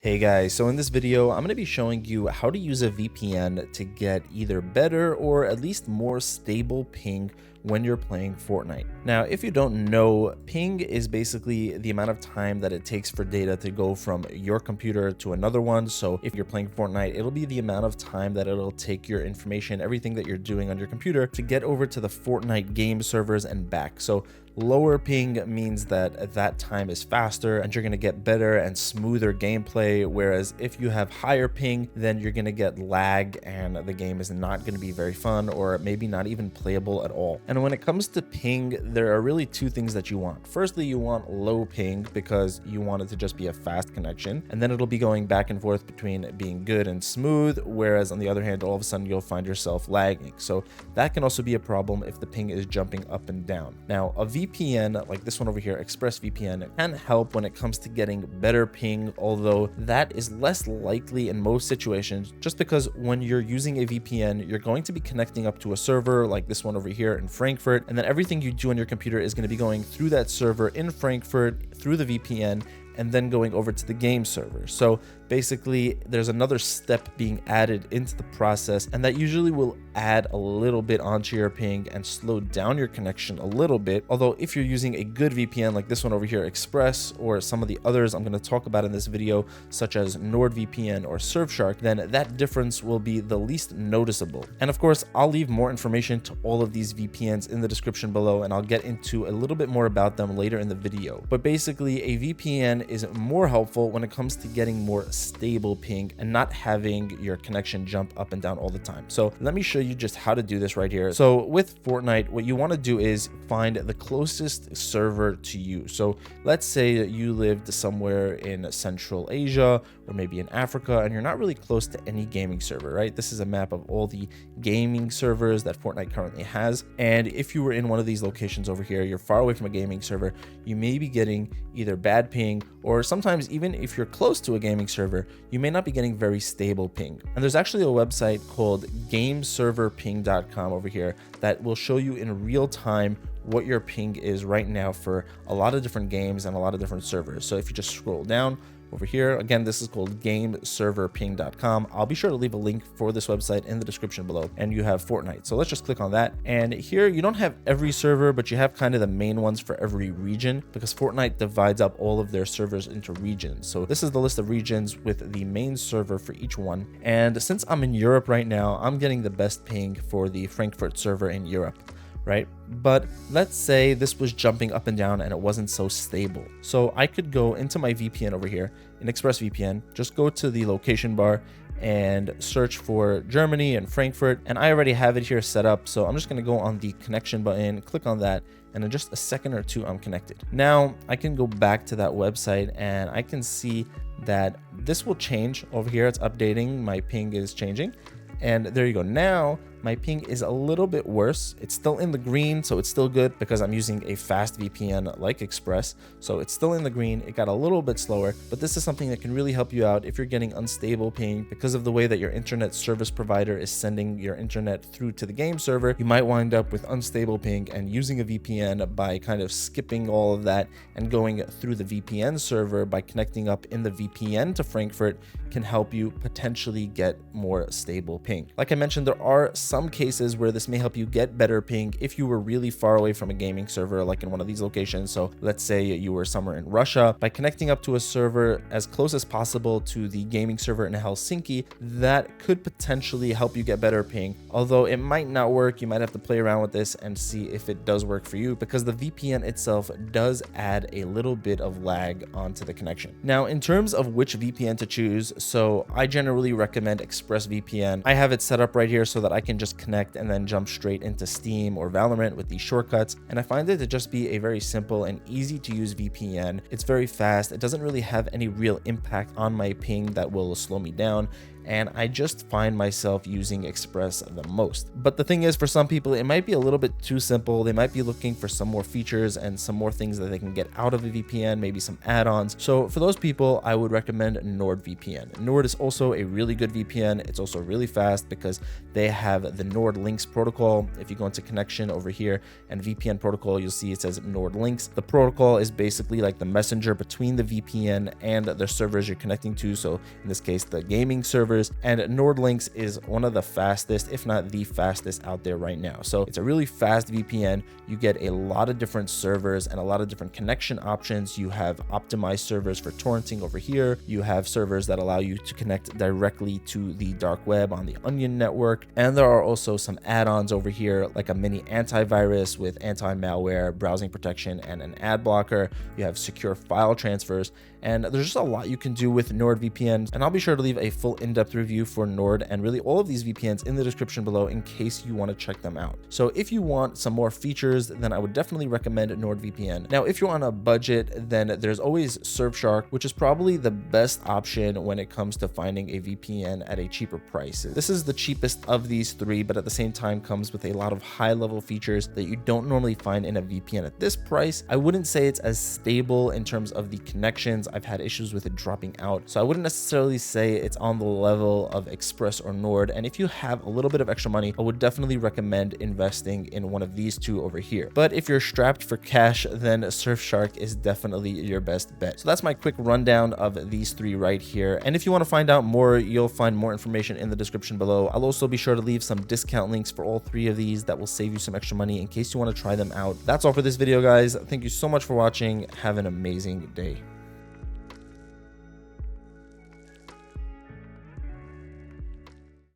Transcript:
Hey guys, so in this video, I'm going to be showing you how to use a VPN to get either better or at least more stable ping when you're playing Fortnite. Now, if you don't know, ping is basically the amount of time that it takes for data to go from your computer to another one. So if you're playing Fortnite, it'll be the amount of time that it'll take your information, everything that you're doing on your computer to get over to the Fortnite game servers and back. So lower ping means that time is faster and you're going to get better and smoother gameplay, whereas if you have higher ping, then you're going to get lag and the game is not going to be very fun or maybe not even playable at all. And when it comes to ping, there are really two things that you want. Firstly, you want low ping because you want it to just be a fast connection, and then it'll be going back and forth between being good and smooth, whereas on the other hand, all of a sudden you'll find yourself lagging. So that can also be a problem if the ping is jumping up and down. Now, a VPN like this one over here, ExpressVPN, can help when it comes to getting better ping, although that is less likely in most situations, just because when you're using a VPN, you're going to be connecting up to a server like this one over here in Frankfurt, and then everything you do on your computer is going to be going through that server in Frankfurt through the VPN and then going over to the game server. So basically there's another step being added into the process, and that usually will add a little bit onto your ping and slow down your connection a little bit. Although if you're using a good VPN like this one over here, Express, or some of the others I'm going to talk about in this video, such as NordVPN or Surfshark, then that difference will be the least noticeable. And of course, I'll leave more information to all of these VPNs in the description below, and I'll get into a little bit more about them later in the video. But basically, a VPN is more helpful when it comes to getting more stable ping and not having your connection jump up and down all the time. So let me show you just how to do this right here. So with Fortnite, what you want to do is find the closest server to you. So let's say that you lived somewhere in Central Asia or maybe in Africa, and you're not really close to any gaming server, right? This is a map of all the gaming servers that Fortnite currently has. And if you were in one of these locations over here, you're far away from a gaming server, you may be getting either bad ping, or sometimes even if you're close to a gaming server, you may not be getting very stable ping. And there's actually a website called gameserverping.com over here that will show you in real time what your ping is right now for a lot of different games and a lot of different servers. So if you just scroll down over here, again, this is called gameserverping.com. I'll be sure to leave a link for this website in the description below, and you have Fortnite. So let's just click on that. And here you don't have every server, but you have kind of the main ones for every region, because Fortnite divides up all of their servers into regions. So this is the list of regions with the main server for each one. And since I'm in Europe right now, I'm getting the best ping for the Frankfurt server in Europe, right? But let's say this was jumping up and down and it wasn't so stable. So I could go into my VPN over here in ExpressVPN, just go to the location bar and search for Germany and Frankfurt. And I already have it here set up. So I'm just going to go on the connection button, click on that, and in just a second or two, I'm connected. Now I can go back to that website and I can see that this will change over here. It's updating. My ping is changing. And there you go. Now my ping is a little bit worse. It's still in the green, so it's still good because I'm using a fast VPN like Express. So it's still in the green. It got a little bit slower, but this is something that can really help you out if you're getting unstable ping because of the way that your internet service provider is sending your internet through to the game server. You might wind up with unstable ping, and using a VPN by kind of skipping all of that and going through the VPN server by connecting up in the VPN to Frankfurt can help you potentially get more stable ping. Like I mentioned, there are some cases where this may help you get better ping if you were really far away from a gaming server, like in one of these locations. So let's say you were somewhere in Russia. By connecting up to a server as close as possible to the gaming server in Helsinki, that could potentially help you get better ping. Although it might not work, you might have to play around with this and see if it does work for you, because the VPN itself does add a little bit of lag onto the connection. Now, in terms of which VPN to choose, so I generally recommend ExpressVPN. I have it set up right here so that I can just connect and then jump straight into Steam or Valorant with these shortcuts. And I find it to just be a very simple and easy to use VPN. It's very fast. It doesn't really have any real impact on my ping that will slow me down. and I just find myself using Express the most. But the thing is, for some people, it might be a little bit too simple. They might be looking for some more features and some more things that they can get out of a VPN, maybe some add-ons. So for those people, I would recommend NordVPN. Nord is also a really good VPN. It's also really fast because they have the Nord Links protocol. If you go into connection over here and VPN protocol, you'll see it says Nord Links. The protocol is basically like the messenger between the VPN and the servers you're connecting to. So in this case, the gaming servers, and Nord Links is one of the fastest, if not the fastest out there right now. So it's a really fast VPN. You get a lot of different servers and a lot of different connection options. You have optimized servers for torrenting over here. You have servers that allow you to connect directly to the dark web on the Onion network. And there are also some add-ons over here, like a mini antivirus with anti-malware, browsing protection, and an ad blocker. You have secure file transfers, and there's just a lot you can do with NordVPN. And I'll be sure to leave a full in-depth review for Nord and really all of these VPNs in the description below in case you want to check them out. So if you want some more features, then I would definitely recommend NordVPN. Now, if you're on a budget, then there's always Surfshark, which is probably the best option when it comes to finding a VPN at a cheaper price. This is the cheapest of these three, but at the same time comes with a lot of high-level features that you don't normally find in a VPN at this price. I wouldn't say it's as stable in terms of the connections. I've had issues with it dropping out, so I wouldn't necessarily say it's on the level of Express or Nord. And if you have a little bit of extra money, I would definitely recommend investing in one of these two over here. But if you're strapped for cash, then Surfshark is definitely your best bet. So that's my quick rundown of these three right here. And if you want to find out more, you'll find more information in the description below. I'll also be sure to leave some discount links for all three of these that will save you some extra money in case you want to try them out. That's all for this video, guys. Thank you so much for watching. Have an amazing day.